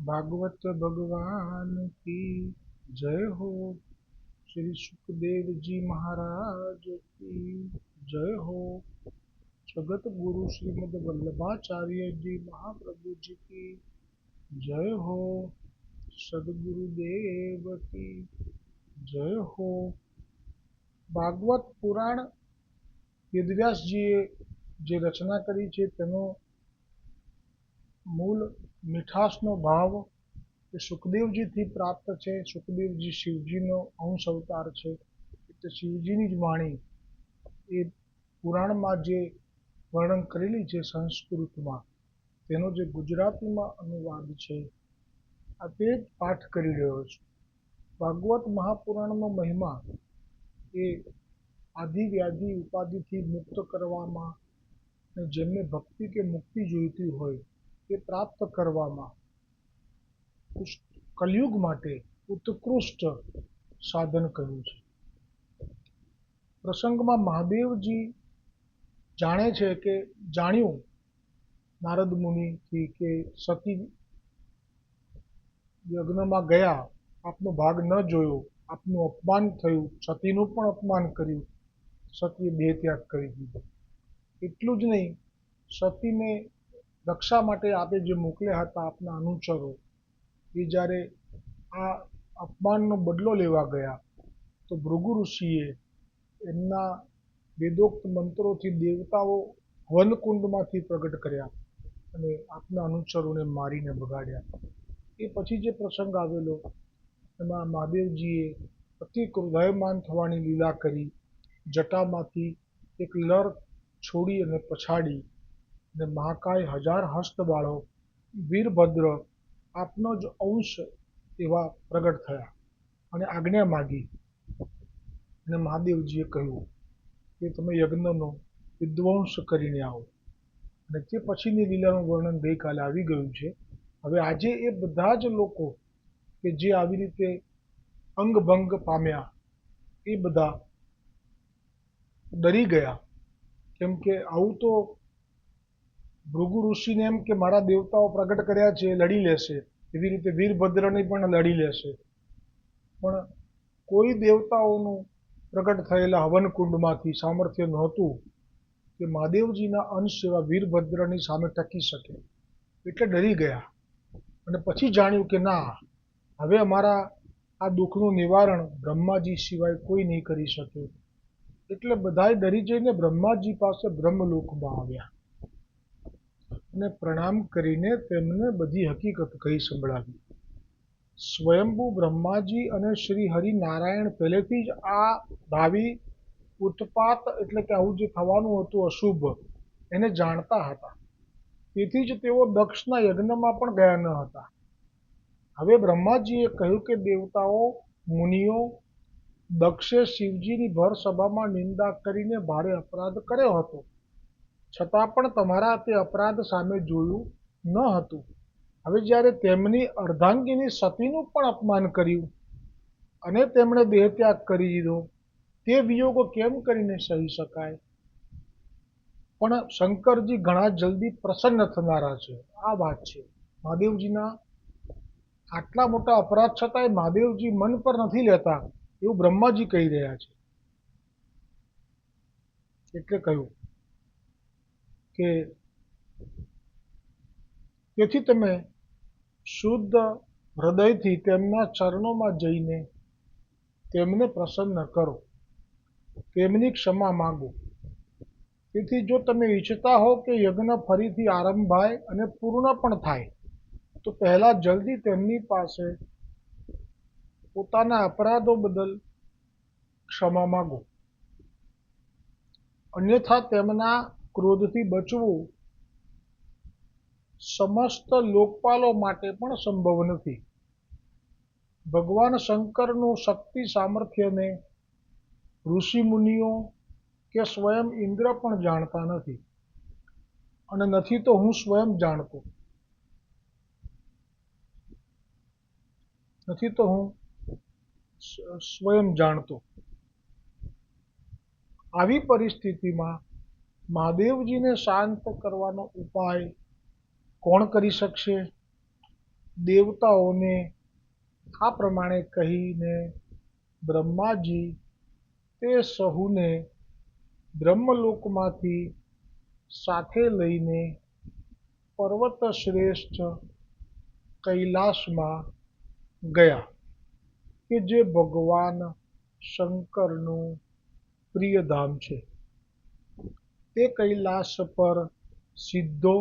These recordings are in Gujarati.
भागवत भगवान की जय हो। श्री सुखदेव जी महाराज की जय हो। जगत गुरु श्रीमद वल्लभाचार्य जी महाप्रभु जी की जय हो। सदगुरुदेव की जय हो। भागवत पुराण વેદવ્યાસજીએ જે રચના કરી છે તેનો મૂળ મીઠાશનો ભાવ એ સુખદેવજીથી પ્રાપ્ત છે। સુખદેવજી શિવજીનો અંશ અવતાર છે, એટલે શિવજીની જ વાણી એ પુરાણમાં જે વર્ણન કરેલી છે સંસ્કૃતમાં, તેનો જે ગુજરાતીમાં અનુવાદ છે આ તે જ પાઠ કરી રહ્યો છું। ભાગવત મહાપુરાણનો મહિમા એ આદિ વ્યાધિ ઉપાધિથી મુક્ત કરવામાં અને જેમને ભક્તિ કે મુક્તિ જોઈતી હોય તે પ્રાપ્ત કરવામાં કલયુગ માટે ઉત્કૃષ્ટ સાધન કહ્યું છે। પ્રસંગમાં મહાદેવજી જાણે છે કે જાણ્યું નારદ મુનિથી કે સતી યજ્ઞમાં ગયા, આપનો ભાગ ન જોયો, આપનું અપમાન થયું, સતીનું પણ અપમાન કર્યું, સતીએ દેહ ત્યાગ કરી દીધો। એટલું જ નહીં, સતીને રક્ષા માટે આપે જે મોકલ્યા હતા આપના અનુચરો, એ જ્યારે આ અપમાનનો બદલો લેવા ગયા તો ભૃગુ ઋષિએ એમના વેદોક્ત મંત્રોથી દેવતાઓ વનકુંડમાંથી પ્રગટ કર્યા અને આપના અનુચરોને મારીને ભગાડ્યા। એ પછી જે પ્રસંગ આવેલો એમાં મહાદેવજીએ અતિ ક્રોધાયમાન થવાની લીલા કરી, જટામાંથી એક લર છોડી અને પછાડી અને મહાકાય 1000 હસ્તવાળો વીરભદ્ર આપનો જ અંશ એવા પ્રગટ થયા અને આજ્ઞા માગી અને મહાદેવજીએ કહ્યું કે તમે યજ્ઞનો વિધ્વંસ કરીને આવો, અને તે પછીની લીલાનું વર્ણન ગઈકાલે આવી ગયું છે। હવે આજે એ બધા જ લોકો કે જે આવી રીતે અંગભંગ પામ્યા એ બધા ડરી ગયા, કેમ કે આવું તો ભૃગુ ઋષિને એમ કે મારા દેવતાઓ પ્રગટ કર્યા છે લડી લેશે, એવી રીતે વીરભદ્રની પણ લડી લેશે, પણ કોઈ દેવતાઓનું પ્રગટ થયેલા હવનકુંડમાંથી સામર્થ્ય નહોતું કે મહાદેવજીના અંશ એવા વીરભદ્રની સામે ટકી શકે, એટલે ડરી ગયા અને પછી જાણ્યું કે ના, હવે અમારા આ દુઃખનું નિવારણ બ્રહ્માજી સિવાય કોઈ નહીં કરી શકે, એટલે બધાએ ડરી જઈને બ્રહ્માજી પાસે બ્રહ્મલોકમાં આવ્યા અને પ્રણામ કરીને તેમને બધી હકીકત કહી સંભળાવી। સ્વયંભૂ બ્રહ્માજી અને શ્રી હરિનારાયણ પહેલેથી જ આ ભાવિ ઉત્પાત એટલે કે આવું જે થવાનું હતું અશુભ એને જાણતા હતા, તેથી જ તેઓ દક્ષના યજ્ઞમાં પણ ગયા ન હતા। હવે બ્રહ્માજીએ કહ્યું કે દેવતાઓ, મુનિઓ, દક્ષે શિવજીની ભર સભામાં નિંદા કરીને ભારે અપરાધ કર્યો હતો, છતાં પણ તમારા તે અપરાધ સામે જોયું ન હતું। હવે જ્યારે તેમની અર્ધાંગિની સતીનું પણ અપમાન કર્યું અને તેમણે દેહત્યાગ કરી દીધો, તે વિયોગ કેમ કરીને સહી શકાય? પણ શંકરજી ઘણા જલ્દી પ્રસન્ન થનારા છે, આ વાત છે। મહાદેવજીના આટલા મોટા અપરાધ છતાંય મહાદેવજી મન પર નથી લેતા એવું બ્રહ્માજી કહી રહ્યા છે। એટલે કહ્યું કે તેથી તમે શુદ્ધ હૃદયથી તેમના ચરણોમાં જઈને તેમને પ્રસન્ન કરો, તેમની ક્ષમા માગો। તેથી જો તમે ઈચ્છતા હો કે યજ્ઞ ફરીથી આરંભાય અને પૂર્ણ પણ થાય, તો પહેલા જલ્દી તેમની પાસે પોતાના અપરાધો બદલ ક્ષમા માગો, અન્યથા તેમના ક્રોધથી બચવું સમસ્ત લોકપાલો માટે પણ સંભવ નથી। ભગવાન શંકરનું શક્તિ સામર્થ્યને ઋષિમુનિઓ કે સ્વયં ઇન્દ્ર પણ જાણતા નથી, અને નથી તો હું સ્વયં જાણતો, નથી તો હું સ્વયં જાણતો। આવી પરિસ્થિતિમાં મહાદેવજીને શાંત કરવાનો ઉપાય કોણ કરી શકશે? દેવતાઓને આ પ્રમાણે કહીને બ્રહ્માજી તે સહુને બ્રહ્મલોકમાંથી સાથે લઈને પર્વત શ્રેષ્ઠ કૈલાસમાં ગયા, કે જે ભગવાન શંકરનું પ્રિય ધામ છે. તે કૈલાસ પર સિદ્ધો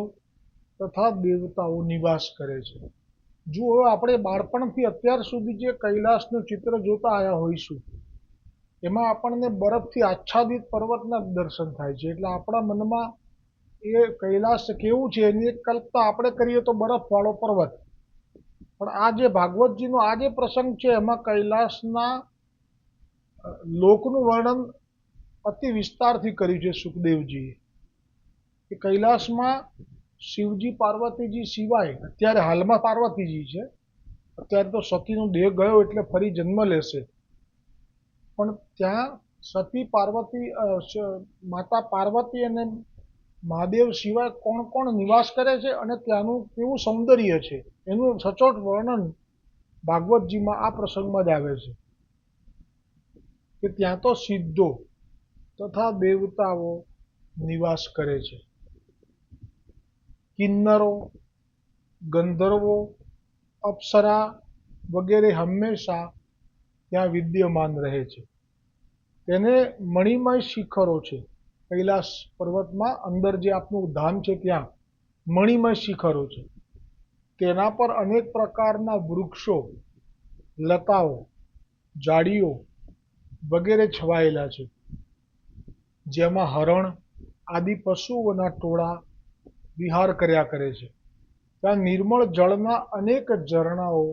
તથા દેવતાઓ નિવાસ કરે છે. જો આપણે બાળપણથી અત્યાર સુધી જે કૈલાસનું ચિત્ર જોતા આવ્યા હોઈશું, એમાં આપણને બરફથી આચ્છાદિત પર્વતના દર્શન થાય છે. એટલે આપણા મનમાં એ કૈલાસ કેવું છે એની એક કલ્પના આપણે કરીએ તો બરફવાળો પર્વત. પણ આ જે ભાગવતજીનો આ જે પ્રસંગ છે એમાં કૈલાસના લોકનું વર્ણન અતિ વિસ્તારથી કર્યું છે સુખદેવજીએ. કે કૈલાસમાં શિવજી પાર્વતીજી સિવાય, અત્યારે હાલમાં પાર્વતીજી છે, અત્યારે તો સતીનો દેહ ગયો એટલે ફરી જન્મ લેશે, પણ ત્યાં સતી પાર્વતી માતા પાર્વતી અને મહાદેવ સિવાય કોણ કોણ નિવાસ કરે છે અને ત્યાંનું કેવું સૌંદર્ય છે એનું સચોટ વર્ણન ભાગવતજીમાં આ પ્રસંગમાં જ આવે છે. કે ત્યાં તો સિદ્ધો તથા દેવતાઓ નિવાસ કરે છે. કિન્નરો, ગંધર્વો, અપ્સરા વગેરે હંમેશા ત્યાં વિદ્યમાન રહે છે. તેને મણિમય શિખરો છે. કૈલાસ પર્વતમાં અંદર જે આપનું ધામ છે ત્યાં મણિમય શિખરો છે. તેના પર અનેક પ્રકારના વૃક્ષો, લતાઓ, ઝાડીઓ વગેરે છવાયેલા છે, જેમાં હરણ આદિ પશુઓના ટોળા વિહાર કર્યા કરે છે. ત્યાં નિર્મળ જળના અનેક ઝરણાઓ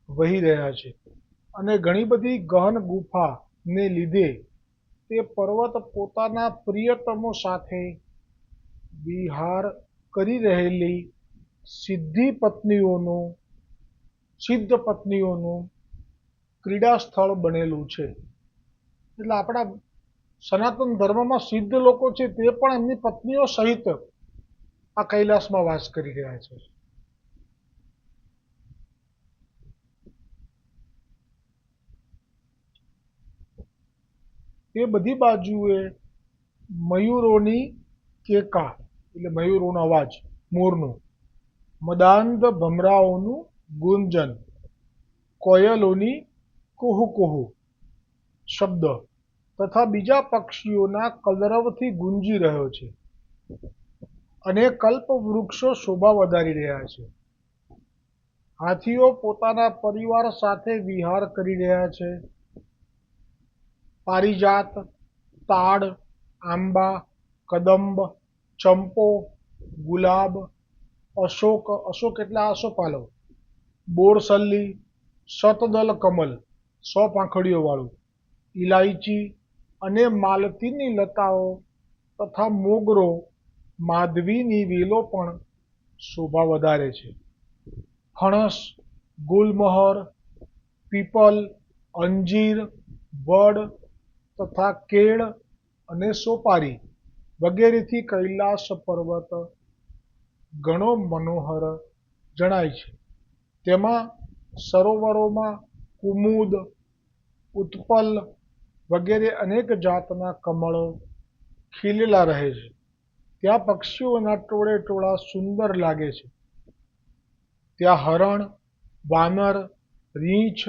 વહી રહ્યા છે અને ઘણી બધી ગહન ગુફાને લીધે તે પર્વત પોતાના પ્રિયતમો સાથે વિહાર કરી રહેલી સિદ્ધ પત્નીઓનું ક્રીડા સ્થળ બનેલું છે. એટલે આપણા સનાતન ધર્મમાં સિદ્ધ લોકો છે તે પણ એમની પત્નીઓ સહિત આ કૈલાસમાં વાસ કરી રહ્યા છે. તે બધી બાજુએ મયુરોની કેકા, એટલે મયુરોનો અવાજ, મોરનું, મદાંધ ભમરાઓનું ગુંજન, કોયલોની કુહુ કુહુ શબ્દ તથા બીજા પક્ષીઓના કલરવથી ગુંજી રહ્યો છે. અને કલ્પવૃક્ષો શોભા વધારી રહ્યા છે. હાથીઓ પોતાના પરિવાર સાથે વિહાર કરી રહ્યા છે. પારિજાત, તાડ, આંબા, કદંબ, ચંપો, ગુલાબ, અશોક એટલે આસોપાલવ, બોરસલ્લી, શતદલ કમલ 100 પાંખડીઓ વાળું, ઇલાયચી અને માલતીની લતાઓ તથા મોગરો, માધવીની વેલો પણ શોભા વધારે છે. ફણસ, ગુલમહોર, પીપલ, અંજીર, વડ તથા કેળ અને સોપારી વગેરેથી કૈલાસ પર્વત ઘણો મનોહર જણાય છે. તેમાં સરોવરોમાં કુમુદ, ઉત્પલ વગેરે અનેક જાતના કમળો ખીલેલા રહે છે. ત્યાં પક્ષીઓના ટોળે ટોળા સુંદર લાગે છે. ત્યાં હરણ, વાનર, રીંછ,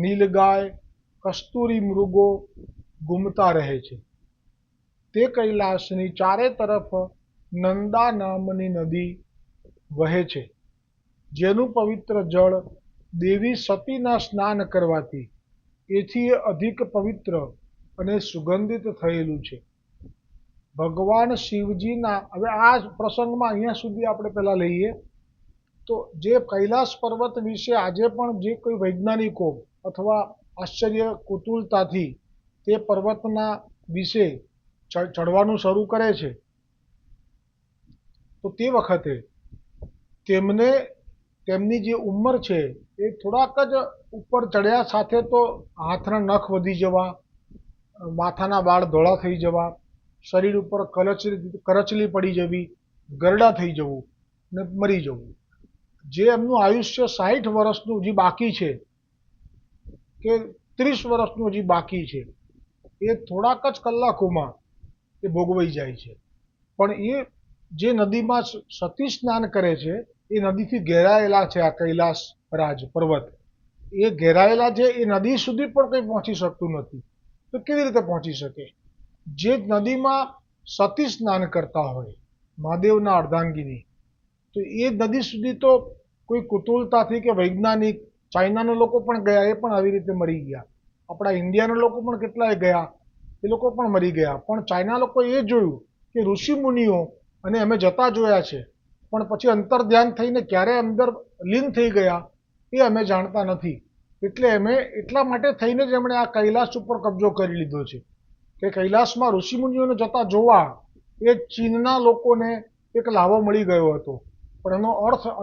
નીલગાય, કસ્તુરી મૃગો ઘૂમતા રહે છે. તે કૈલાસની ચારે તરફ નંદા નામની નદી વહે છે, જેનું પવિત્ર જળ દેવી સતીના સ્નાન કરવાથી એથી અધિક પવિત્ર અને સુગંધિત થયેલું છે. ભગવાન શિવજીના, હવે આ પ્રસંગમાં અહીંયા સુધી આપણે પહેલા લઈએ તો જે કૈલાસ પર્વત વિશે આજે પણ જે કોઈ વૈજ્ઞાનિકો અથવા આશ્ચર્ય કુતૂહલતાથી તે પર્વતના વિશે ચડવાનું શરૂ કરે છે, તો તે વખતે તેમની જે ઉંમર છે એ થોડાક જ ઉપર ચડ્યા સાથે તો હાથના નખ વધી જવા, માથાના વાળ ધોળા થઈ જવા, શરીર ઉપર કરચલી પડી જવી, ગરડા થઈ જવું ને મરી જવું. જે એમનું આયુષ્ય 60 વર્ષનું હજી બાકી છે કે 30 વર્ષનું હજી બાકી છે, એ થોડાક જ કલાકોમાં એ ભોગવાઈ જાય છે. પણ એ જે નદીમાં સતી સ્નાન કરે છે એ નદીથી ઘેરાયેલા છે આ કૈલાસ રાજ પર્વત. એ ઘેરાયેલા છે, એ નદી સુધી પણ કંઈ પહોંચી શકતું નથી. તો કેવી રીતે પહોંચી શકે? જે નદીમાં સતી સ્નાન કરતા હોય મહાદેવના અર્ધાંગિની, તો એ નદી સુધી તો કોઈ કુતૂહલતાથી કે વૈજ્ઞાનિક, ચાઇનાના લોકો પણ ગયા, એ પણ આવી રીતે મરી ગયા. આપણા ઇન્ડિયાના લોકો પણ કેટલાય ગયા, એ લોકો પણ મરી ગયા. પણ ચાઇના લોકો એ જોયું કે ઋષિ મુનિઓ અને અમે જતા જોયા છે, પણ પછી અંતર ધ્યાન થઈને ક્યારે અંદર લીન થઈ ગયા એ અમે જાણતા નથી. એટલે એટલા માટે થઈને જ એમણે આ કૈલાસ ઉપર કબજો કરી લીધો છે કે કૈલાસમાં ઋષિમુનિઓને જતા જોવા એ ચીનના લોકોને એક લાવો મળી ગયો હતો, પણ એનો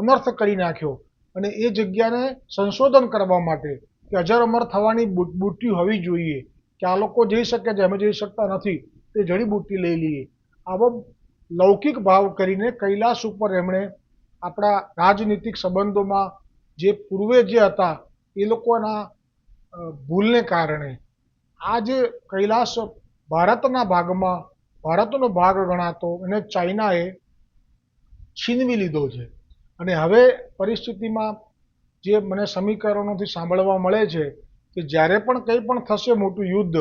અનર્થ કરી નાખ્યો. અને એ જગ્યાને સંશોધન કરવા માટે કે અજર અમર થવાની બુટ્ટી હોવી જોઈએ, કે આ લોકો જઈ શકે છે, અમે જઈ શકતા નથી, તે જડીબુટ્ટી લઈ લઈએ, આવો લૌકિક ભાવ કરીને કૈલાસ ઉપર એમણે આપણા રાજનીતિક સંબંધોમાં જે પૂર્વે જે હતા એ લોકોના ભૂલને કારણે આ જે કૈલાસ ભારતના ભાગમાં ભારતનો ભાગ ગણાતો અને ચાઇનાએ છીનવી લીધો છે. અને હવે પરિસ્થિતિમાં જે મને સમીકરણોથી સાંભળવા મળે છે કે જ્યારે પણ કંઈ પણ થશે મોટું યુદ્ધ,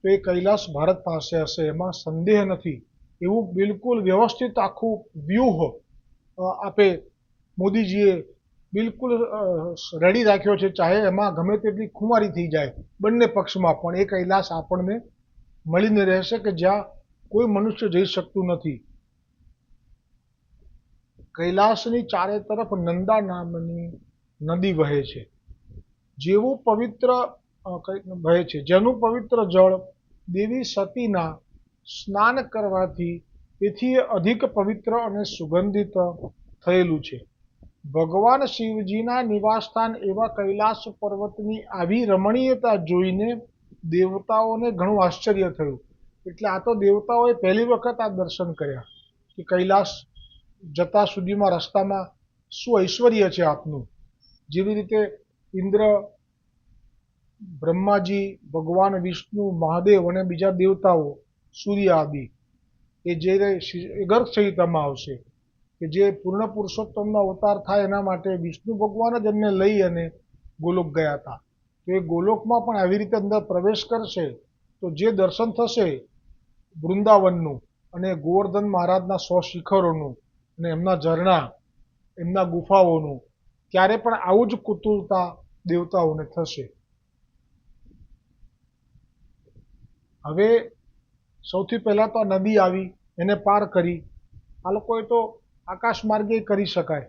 તો એ કૈલાસ ભારત પાસે હશે, એમાં સંદેહ નથી. એવું બિલકુલ વ્યવસ્થિત આખું વ્યૂહ આપે મોદીજીએ બિલકુલ રેડી રાખ્યો છે. ચાહે એમાં ગમે તેટલી ખુમારી થઈ જાય બંને પક્ષમાં, પણ એ કૈલાસ આપણને મળીને રહેશે કે જ્યાં કોઈ મનુષ્ય જઈ શકતું નથી. કૈલાસની ચારે તરફ નંદા નામની નદી વહે છે, જેવું પવિત્ર વહે છે, જેનું પવિત્ર જળ દેવી સતીના સ્નાન કરવાથી તેથી અધિક પવિત્ર અને સુગંધિત થયેલું છે. ભગવાન શિવજીના નિવાસસ્થાન એવા કૈલાસ પર્વતની આવી રમણીયતા જોઈને દેવતાઓને ઘણું આશ્ચર્ય થયું. એટલે આ તો દેવતાઓએ પહેલી વખત આ દર્શન કર્યા કે કૈલાસ જતા સુધીમાં રસ્તામાં શું ઐશ્વર્ય છે આપનું. જેવી રીતે ઇન્દ્ર, બ્રહ્માજી, ભગવાન વિષ્ણુ, મહાદેવ અને બીજા દેવતાઓ સૂર્ય આદિ એ જે ગર્ભ સંહિતામાં આવશે કે જે પૂર્ણ પુરુષોત્તમનો અવતાર થાય એના માટે વિષ્ણુ ભગવાન જ એમને લઈ અને ગોલોક ગયા હતા. તો એ ગોલોકમાં પણ આવી રીતે અંદર પ્રવેશ કરશે તો જે દર્શન થશે વૃંદાવનનું અને ગોવર્ધન મહારાજના 100 શિખરોનું અને એમના ઝરણા, એમના ગુફાઓનું, ત્યારે પણ આવું જ કુતૂહલતા દેવતાઓને થશે. હવે સૌથી પહેલાં તો આ નદી આવી, એને પાર કરી. આ લોકોએ તો આકાશ માર્ગે કરી શકાય.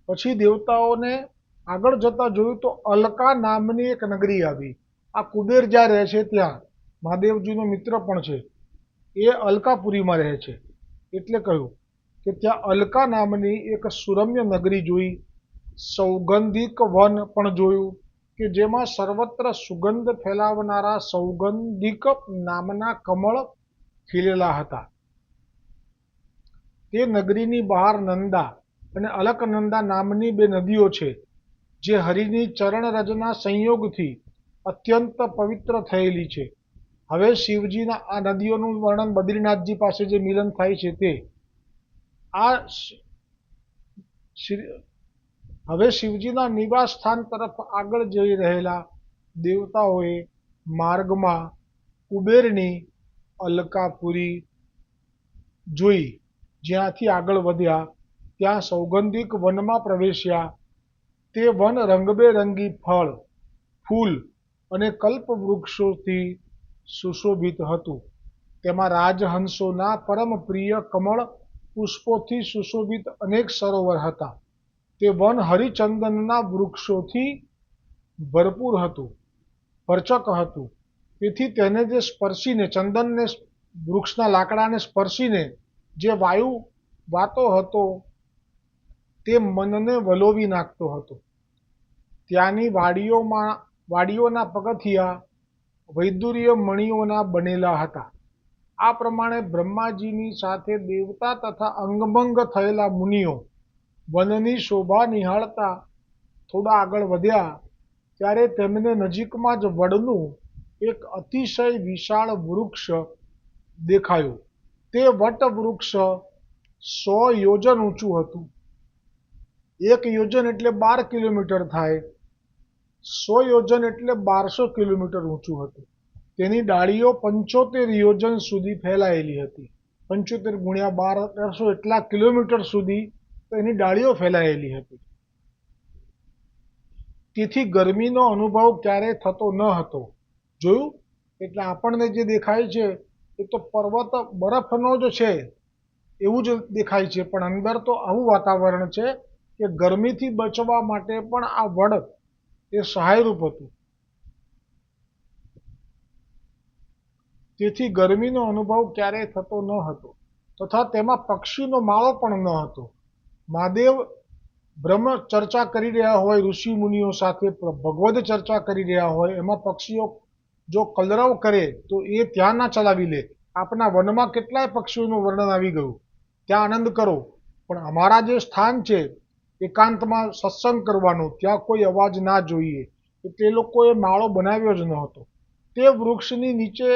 પછી દેવતાઓને આગળ જતા જોયું તો અલકા નામની એક નગરી આવી. આ કુબેર જ્યાં રહે છે ત્યાં મહાદેવજીનો મિત્ર પણ છે, એ અલકાપુરીમાં રહે છે. એટલે કહ્યું કે ત્યાં અલકા નામની એક સુરમ્ય નગરી જોઈ. સૌગંધિક વન પણ જોયું કે જેમાં સર્વત્ર સુગંધ ફેલાવનારા સૌગંધિક નામના કમળ ખીલેલા હતા. તે નગરીની બહાર નંદા અને અલકનંદા નામની બે નદીઓ છે, જે હરિની ચરણરજના સંયોગથી અત્યંત પવિત્ર થયેલી છે. હવે શિવજીના આ નદીઓનું વર્ણન બદ્રીનાથજી પાસે જે મિલન થાય છે તે આ હવે શિવજીના નિવાસ સ્થાન તરફ આગળ જઈ રહેલા દેવતાઓએ માર્ગમાં કુબેરની અલકાપુરી જોઈ. જ્યાંથી આગળ વધ્યા ત્યાં સૌગંધિક વનમાં પ્રવેશ્યા. તે વન રંગબેરંગી ફળ, ફૂલ અને કલ્પવૃક્ષોથી સુશોભિત હતું. તેમાં રાજહંસોના પરમ પ્રિય કમળ પુષ્પોથી સુશોભિત અનેક સરોવર હતા. તે વન હરિચંદનના વૃક્ષોથી ભરપૂર હતું, ભરચક હતું. તેથી તેને જે સ્પર્શીને, ચંદનને, વૃક્ષના લાકડાને સ્પર્શીને જે વાયુ વાતો હતો તે મનને વલોવી નાખતો હતો. ત્યાંની વાડીઓના પગથિયા વૈદુર્ય મણીઓના બનેલા હતા. આ પ્રમાણે બ્રહ્માજીની સાથે દેવતા તથા અંગભંગ થયેલા મુનિઓ વનની શોભા નિહાળતા થોડા આગળ વધ્યા ત્યારે તેમને નજીકમાં જ વડનું એક અતિશય વિશાળ વૃક્ષ દેખાયું. તે વટવૃક્ષ 100 યોજન ઊંચું હતું. 1 યોજન એટલે 12 કિલોમીટર થાય. 100 યોજન એટલે 1200 કિલોમીટર ઊંચું હતું. તેની ડાળીઓ 75 યોજન સુધી ફેલાયેલી હતી. 75 ગુણ્યા 12 1800 એટલા કિલોમીટર સુધી એની ડાળીઓ ફેલાયેલી હતી. તેથી ગરમીનો અનુભવ ક્યારેય થતો ન હતો. જોયું? એટલે આપણને જે દેખાય છે એ તો પર્વત બરફનો જ છે એવું જ દેખાય છે, પણ અંદર તો આવું વાતાવરણ છે કે ગરમીથી બચવા માટે પણ આ વડ એ સહાયરૂપ હતું. તેથી ગરમીનો અનુભવ ક્યારેય થતો ન હતો તથા તેમાં પક્ષીનો માળો પણ ન હતો. મહાદેવ બ્રહ્મ ચર્ચા કરી રહ્યા હોય, ઋષિ મુનિઓ સાથે ભગવદ ચર્ચા કરી રહ્યા હોય, એમાં પક્ષીઓ જો કલરવ કરે તો એ ત્યાં ના ચલાવી લે. આપના વનમાં કેટલાય પક્ષીઓનું વર્ણન આવી ગયું, ત્યાં આનંદ કરો, પણ અમારા જે સ્થાન છે એકાંતમાં સત્સંગ કરવાનો, ત્યાં કોઈ અવાજ ના જોઈએ. તે લોકોએ માળો બનાવ્યો જ નહોતો. તે વૃક્ષની નીચે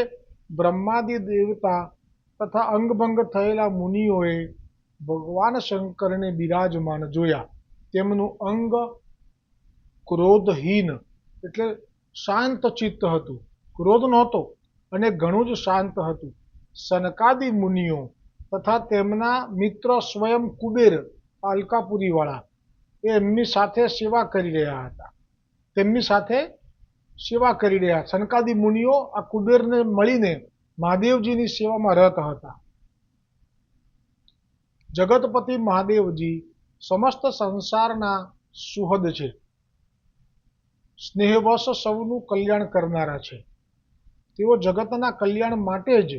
બ્રહ્માદિ દેવતા તથા અંગભંગ થયેલા મુનિઓએ ભગવાન શંકરને બિરાજમાન જોયા. તેમનું અંગ ક્રોધહીન એટલે શાંત ચિત્ત હતું, ક્રોધ નહોતો અને ઘણું જ શાંત હતું. સનકાદિ મુનિઓ તથા તેમના મિત્ર સ્વયં કુબેર અલકાપુરીવાળા એ એમની સાથે સેવા કરી રહ્યા હતા. તેમની સાથે સેવા કરી રહ્યા. સનકાદિ મુનિઓ આ કુબેરને મળીને મહાદેવજીની સેવામાં રત હતા. જગતપતિ મહાદેવજી સમસ્ત સંસારના સુહદ છે, સ્નેહવશ સૌનું કલ્યાણ કરનારા છે. તેઓ જગતના કલ્યાણ માટે જ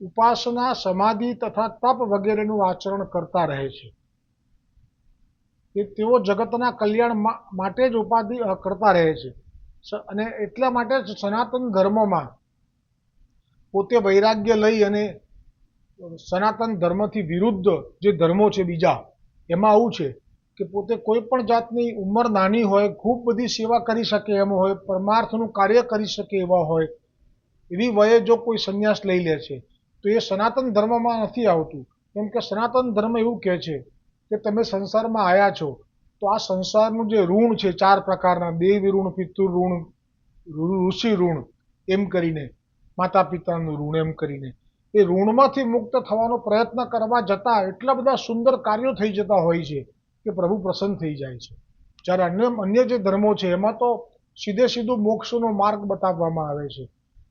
ઉપાસના, સમાધિ તથા તપ વગેરેનું આચરણ કરતા રહે છે. તેઓ જગતના કલ્યાણ માટે જ ઉપાધિ કરતા રહે છે અને એટલા માટે જ સનાતન ધર્મમાં પોતે વૈરાગ્ય લઈ અને સનાતન ધર્મથી વિરુદ્ધ જે ધર્મો છે બીજા, એમાં આવું છે કે પોતે કોઈ પણ જાતની ઉંમર નાની હોય, ખૂબ બધી સેવા કરી શકે એમ હોય, પરમાર્થનું કાર્ય કરી શકે એવા હોય, એવી વયે જો કોઈ સંન્યાસ લઈ લે છે તો એ સનાતન ધર્મમાં નથી આવતું. કેમ કે સનાતન ધર્મ એવું કહે છે કે તમે સંસારમાં આવ્યા છો તો આ સંસારનું જે ઋણ છે 4 પ્રકારના, દેવ ઋણ, પિતૃ ઋણ, ઋષિ ઋણ એમ કરીને, માતા પિતાનું ઋણ એમ કરીને, એ ઋણમાંથી મુક્ત થવાનો પ્રયત્ન કરવા જતાં એટલા બધા સુંદર કાર્યો થઈ જતા હોય છે કે પ્રભુ પ્રસન્ન થઈ જાય છે. જ્યારે અન્ય જે ધર્મો છે એમાં તો સીધું મોક્ષનો માર્ગ બતાવવામાં આવે છે.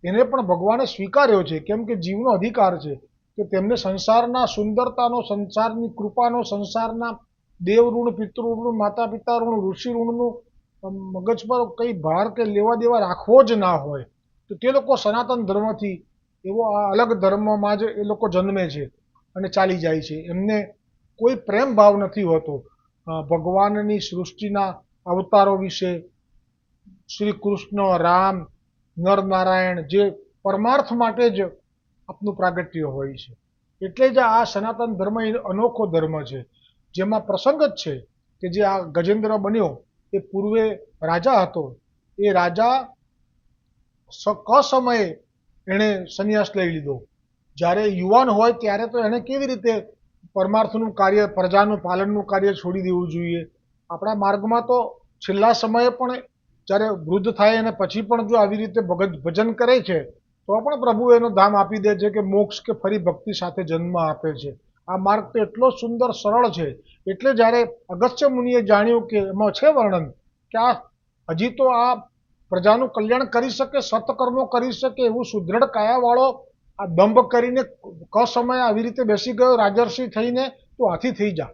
એને પણ ભગવાને સ્વીકાર્યો છે, કેમ કે જીવનો અધિકાર છે કે તેમને સંસારના સુંદરતાનો, સંસારની કૃપાનો, સંસારના દેવ ઋણ, પિતૃ ઋણ, માતા પિતા ઋણ, ઋષિ ઋણનું મગજ પર કંઈ ભાર કે લેવા દેવા રાખવો જ ના હોય. તો તે લોકો સનાતન ધર્મથી એવો આ અલગ ધર્મમાં જ એ લોકો જન્મે છે અને ચાલી જાય છે. એમને કોઈ પ્રેમ ભાવ નથી હોતો ભગવાનની સૃષ્ટિના અવતારો વિશે. શ્રી કૃષ્ણ, રામ, નરનારાયણ જે પરમાર્થ માટે જ આપનું પ્રાગટ્ય હોય છે. એટલે જ આ સનાતન ધર્મ એ અનોખો ધર્મ છે, જેમાં પ્રસંગ જ છે કે જે આ ગજેન્દ્ર બન્યો એ પૂર્વે રાજા હતો. એ રાજા સમયે એણે સંન્યાસ લઈ લીધો. જ્યારે યુવાન હોય ત્યારે તો એણે કેવી રીતે પરમાર્થનું કાર્ય, પ્રજાનું પાલનનું કાર્ય છોડી દેવું જોઈએ. આપણા માર્ગમાં તો છેલ્લા સમયે પણ જ્યારે વૃદ્ધ થાય અને પછી પણ જો આવી રીતે ભજન કરે છે તો પણ પ્રભુ એનો ધામ આપી દે છે કે મોક્ષ કે ફરી ભક્તિ સાથે જન્મ આપે છે. આ માર્ગ તો એટલો સુંદર, સરળ છે. એટલે જ્યારે અગસ્ત્ય મુનિએ જાણ્યું કે એમાં છે વર્ણન કે આ હજી તો આ પ્રજાનું કલ્યાણ કરી શકે, સત્કર્મો કરી શકે એવું સુદૃઢ કાયાવાળો આ દંભ કરીને સમયે આવી રીતે બેસી ગયો રાજર્ષિ થઈને, તો હાથી થઈ જા.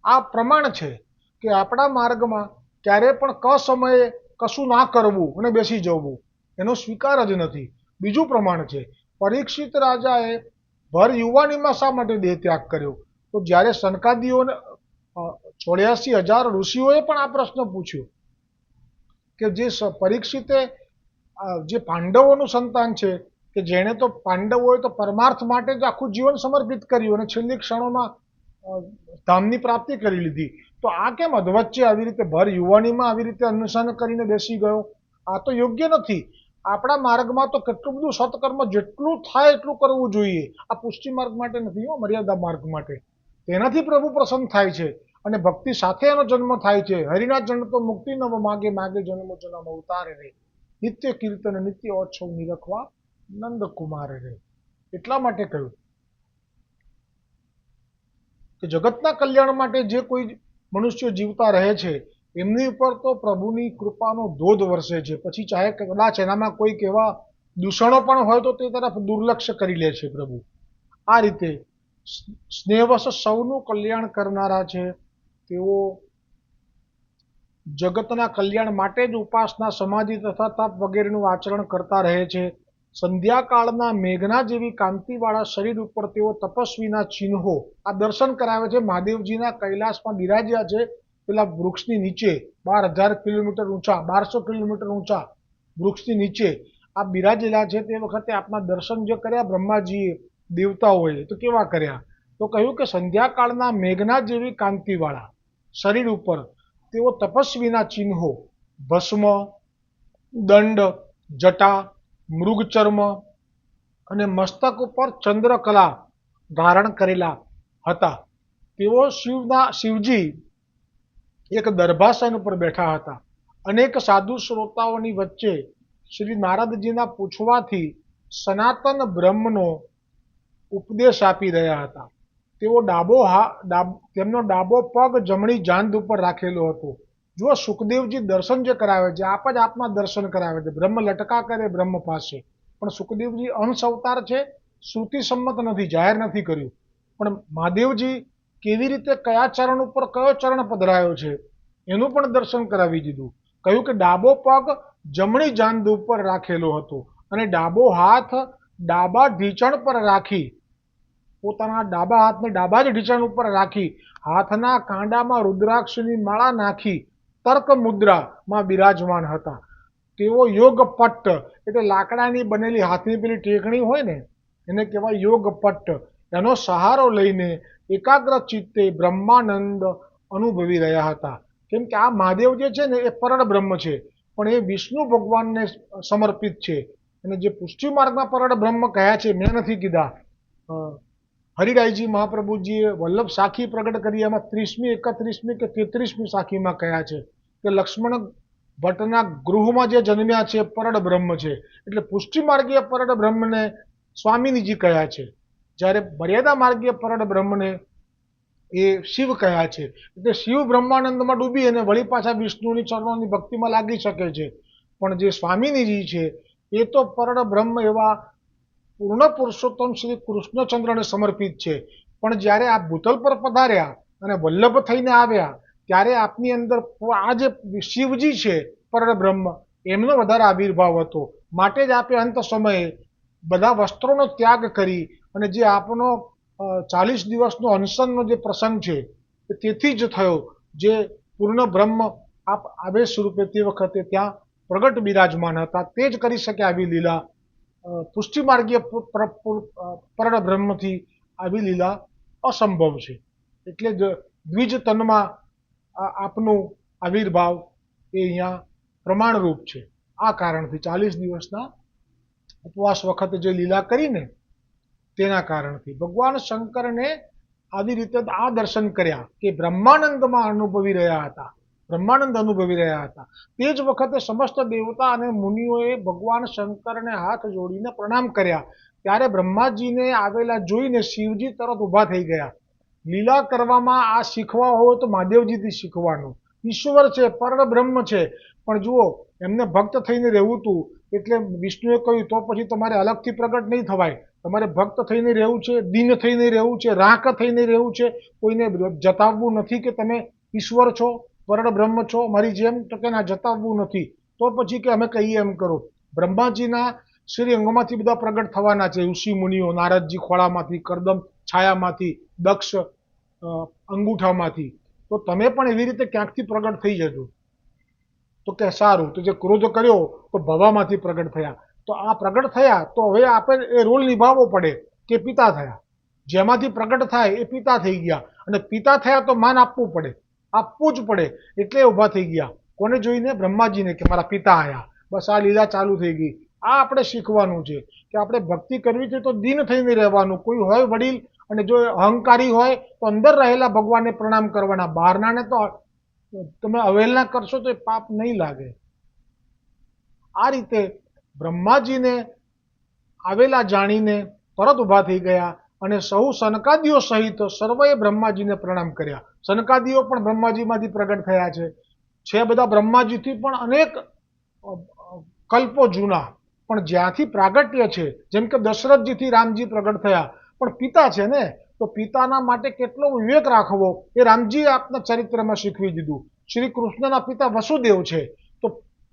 આ પ્રમાણ છે કે આપણા માર્ગમાં ક્યારે પણ સમયે કશું ના કરવું અને બેસી જવું એનો સ્વીકાર જ નથી. બીજું પ્રમાણ છે, પરીક્ષિત રાજાએ ભર યુવાનીમાં શા માટે દેહ ત્યાગ કર્યો? તો જ્યારે સનકાદીઓને 84,000 ઋષિઓએ પણ આ પ્રશ્ન પૂછ્યો કે જે પરીક્ષિતે જે પાંડવોનું સંતાન છે કે જેણે તો પાંડવોએ તો પરમાર્થ માટે જ આખું જીવન સમર્પિત કર્યું અને છેલ્લી ક્ષણોમાં ધામની પ્રાપ્તિ કરી લીધી. તો આ કેમ અધવચ્ચે આવી રીતે ભર યુવાનીમાં આવી રીતે અન્વેષણ કરીને બેસી ગયો? આ તો યોગ્ય નથી. આપણા માર્ગમાં તો કેટલું બધું સત્કર્મ જેટલું થાય એટલું કરવું જોઈએ. આ પુષ્ટિ માર્ગ માટે નથી, મર્યાદા માર્ગ માટે. તેનાથી પ્રભુ પ્રસન્ન થાય છે અને ભક્તિ સાથે એનો જન્મ થાય છે. હરિના જન્મ તો મુક્તિ નવ માગે માગે જન્મો જન્મ અવતારે રે, નિત્ય કીર્તન નિત્ય ઓછવ નિરખવા નંદ કુમારે રે. એટલા માટે કહ્યું કે જગતના કલ્યાણ માટે જે કોઈ મનુષ્યો જીવતા રહે છે એમની ઉપર તો પ્રભુની કૃપાનો ધોધ વરસે છે. પછી ચાહે કદાચ એનામાં કોઈક એવા દૂષણો પણ હોય તો તે તરફ દુર્લક્ષ કરી લે છે પ્રભુ. આ રીતે સ્નેહવશ સૌનું કલ્યાણ કરનારા છે. તેઓ જગતના કલ્યાણ માટે જ ઉપાસના, સમાધિ તથા તપ વગેરેનું આચરણ કરતા રહે છે. સંધ્યાકાળના મેઘના જેવી કાંતિવાળા શરીર ઉપર તેઓ તપસ્વીના ચિહ્નો આ દર્શન કરાવે છે. મહાદેવજીના કૈલાસમાં બિરાજ્યા છે પેલા વૃક્ષની નીચે, 12,000 કિલોમીટર ઊંચા, 1200 કિલોમીટર ઊંચા વૃક્ષની નીચે આ બિરાજેલા છે. તે વખતે આપના દર્શન જે કર્યા બ્રહ્માજીએ, દેવતાઓએ, તો કેવા કર્યા? તો કહ્યું કે સંધ્યાકાળના મેઘના જેવી કાંતિવાળા શરીર ઉપર તેઓ તપસ્વીના ચિહ્નો ભસ્મ, દંડ, જટા, મૃગચર્મ અને મસ્તક ઉપર ચંદ્રકલા ધારણ કરેલા હતા. તેઓ શિવજી એક દરભાસન ઉપર બેઠા હતા. અનેક સાધુ શ્રોતાઓની વચ્ચે શ્રી નારદજીના પૂછવાથી સનાતન બ્રહ્મનો ઉપદેશ આપી રહ્યા હતા. તેઓ તેમનો ડાબો પગ જમણી જાંઘ ઉપર રાખેલો હતો. જો સુખદેવજી દર્શન જે કરાવે છે, આપ જ આપના દર્શન કરાવે છે. બ્રહ્મ લટકા કરે બ્રહ્મ પાસે, પણ સુખદેવજી અંશ અવતાર છે, શ્રુતિ સંમત નથી, જાહેર નથી કર્યું. પણ મહાદેવજી કેવી રીતે કયા ચરણ ઉપર કયો ચરણ પધરાયો છે એનું પણ દર્શન કરાવી દીધું. કહ્યું કે ડાબો પગ જમણી જાંઘ ઉપર રાખેલો હતો અને ડાબો હાથ ડાબા ઢીંચણ પર રાખી, પોતાના ડાબા હાથને ડાબા જ ઢીંચણ ઉપર રાખી, હાથના કાંડામાં રુદ્રાક્ષની માળા નાખી તર્ક મુદ્રામાં બિરાજમાન હતા. તેઓ યોગ પટ્ટ એટલે લાકડાની બનેલી હાથની પેલી ટેકણી હોય ને, એને કહેવાય યોગ પટ્ટ. એનો સહારો લઈને એકાગ્ર ચિત્તે બ્રહ્માનંદ અનુભવી રહ્યા હતા. કેમ કે આ મહાદેવ જે છે ને એ પરળ બ્રહ્મ છે, પણ એ વિષ્ણુ ભગવાનને સમર્પિત છે. અને જે પુષ્ટિ માર્ગમાં પરળ બ્રહ્મ કયા છે મેં નથી કીધા, હરિરાયજી મહાપ્રભુજીએ વલ્લભ સાખી પ્રગટ કરી, એમાં 30મી, 31મી કે 33મી સાખીમાં કયા છે કે લક્ષ્મણ ભટ્ટના ગૃહમાં જે જન્મ્યા છે પરળ બ્રહ્મ છે. એટલે પુષ્ટિ માર્ગીય પરળ બ્રહ્મને સ્વામિનીજી કયા છે, જ્યારે મર્યાદા માર્ગીય પરળ બ્રહ્મને એ શિવ કયા છે. એટલે શિવ બ્રહ્માનંદમાં ડૂબી અને વળી પાછા વિષ્ણુની ચરણોની ભક્તિમાં લાગી શકે છે. પણ જે સ્વામિનીજી છે એ તો પરળ બ્રહ્મ એવા પૂર્ણ પુરુષોત્તમ શ્રી કૃષ્ણચંદ્રને સમર્પિત છે. પણ જ્યારે આ ભૂતલ પર પધાર્યા અને વલ્લભ થઈને આવ્યા ત્યારે આપની અંદર આ જે શિવજી છે પરળ બ્રહ્મ, એમનો વધારે આવિર્ભાવ હતો. માટે જ આપે અંત સમયે બધા વસ્ત્રોનો ત્યાગ કરી અને જે આપનો 40 દિવસનો અનશનનો જે પ્રસંગ છે તેથી જ થયો. જે પૂર્ણ બ્રહ્મ આપ આવેશ રૂપે તે વખતે ત્યાં પ્રગટ બિરાજમાન હતા, તે જ કરી શકે આવી લીલા. પુષ્ટિ માર્ગીય પરળ બ્રહ્મથી આવી લીલા અસંભવ છે. એટલે જ દ્વિજ તનમાં આપનું આવિર્ભાવ એ અહીંયા પ્રમાણરૂપ છે. આ કારણથી 40 દિવસના ઉપવાસ વખતે જે લીલા કરીને તેના કારણથી ભગવાન શંકરને આવી રીતે આ દર્શન કર્યા કે બ્રહ્માનંદમાં અનુભવી રહ્યા હતા, બ્રહ્માનંદ અનુભવી રહ્યા હતા. તે જ વખતે સમસ્ત દેવતા અને મુનિઓએ ભગવાન શંકરને હાથ જોડીને પ્રણામ કર્યા. ત્યારે બ્રહ્માજીને આવેલા જોઈને શિવજી તરત ઊભા થઈ ગયા. લીલા કરવામાં આ શીખવા હોય તો મહાદેવજીથી શીખવાનું. ઈશ્વર છે, પરળ બ્રહ્મ છે, પણ જુઓ એમને ભક્ત થઈને રહેવું હતું. એટલે વિષ્ણુએ કહ્યું તો પછી તમારે અલગથી પ્રગટ નહીં થવાય, તમારે ભક્ત થઈને રહેવું છે, દીન થઈને રહેવું છે, રાખ થઈને રહેવું છે. કોઈને જતાવવું નથી કે તમે ઈશ્વર છો, પરળ બ્રહ્મ છો મારી જેમ, તો કે ના, જતાવવું નથી. તો પછી કે અમે કહીએ એમ કરો. બ્રહ્માજીના શ્રી અંગમાંથી બધા પ્રગટ થવાના છે, ઋષિ મુનિઓ, નારદજી ખોળામાંથી, કરદમ છાયામાંથી, દક્ષ અંગૂઠામાંથી. તો તમે પણ એવી રીતે ક્યાંકથી પ્રગટ થઈ જજો. તો કે સારું. તો જે ક્રોધ કર્યો તો ભવામાંથી પ્રગટ થયા. તો આ પ્રગટ થયા તો હવે આપણે એ રોલ નિભાવવો પડે કે પિતા થયા. જેમાંથી પ્રગટ થાય એ પિતા થઈ ગયા, અને પિતા થયા તો માન આપવું પડે, આપવું જ પડે. એટલે ઊભા થઈ ગયા. કોને જોઈને? બ્રહ્માજીને, કે મારા પિતા આયા. બસ આ લીલા ચાલુ થઈ ગઈ. આ આપણે શીખવાનું છે કે આપણે ભક્તિ કરવી છે તો દીન થઈને રહેવાનું. કોઈ હોય વડીલ અને જો અહંકારી હોય તો અંદર રહેલા ભગવાનને પ્રણામ કરવાના, બહારનાને તો તમે અવહેલના કરશો તો એ પાપ નહીં લાગે. આ રીતે બ્રહ્માજીને આવેલા જાણીને તરત ઊભા થઈ ગયા અને સૌ સનકાદીઓ સહિત સર્વએ બ્રહ્માજીને પ્રણામ કર્યા. સનકાદીઓ પણ બ્રહ્માજીમાંથી પ્રગટ થયા છે બધા બ્રહ્માજીથી પણ અનેક કલ્પો જૂના, પણ જ્યાંથી પ્રાગટ્ય છે, જેમ કે દશરથજીથી રામજી પ્રગટ થયા, પણ પિતા છે ને, તો પિતાના માટે કેટલો વિવેક રાખવો એ રામજીએ આપના ચરિત્રમાં શીખવી દીધું. શ્રી કૃષ્ણના પિતા વસુદેવ છે, તો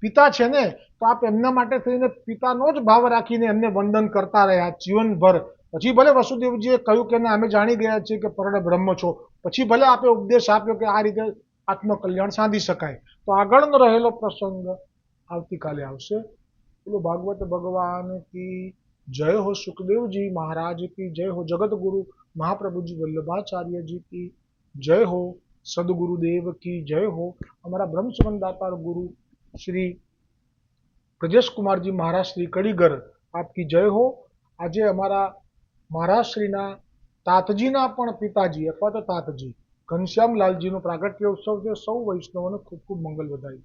પિતા છે ને, તો આપ એમના માટે થઈને પિતાનો જ ભાવ રાખીને એમને વંદન કરતા રહ્યા જીવનભર. પછી ભલે વસુદેવજીએ કહ્યું કે અમે જાણી ગયા છીએ કે પરણે બ્રહ્મ છો, પછી ભલે આપે ઉપદેશ આપ્યો કે આ રીતે આત્મકલ્યાણ સાધી શકાય. તો આગળનો રહેલો પ્રસંગ આવતીકાલે આવશે. બોલો ભાગવત ભગવાન કી જય હો. સુખદેવજી મહારાજ की जय हो. जगत गुरु महाप्रभुजी वल्लभाचार्य की जय हो. सदगुरुदेव की जय हो. हमारा ब्रह्म संबंध दातार गुरु श्री ब्रजेश कुमारजी महाराज श्री कड़ीगर आपकी जय हो. આજે અમારા મહારાજશ્રીના તાતજીના પણ પિતાજી અથવા તો તાતજી ઘનશ્યામલાલજીનો પ્રાગટ્ય ઉત્સવ છે. સૌ વૈષ્ણવોને ખૂબ ખૂબ મંગલ વધાય.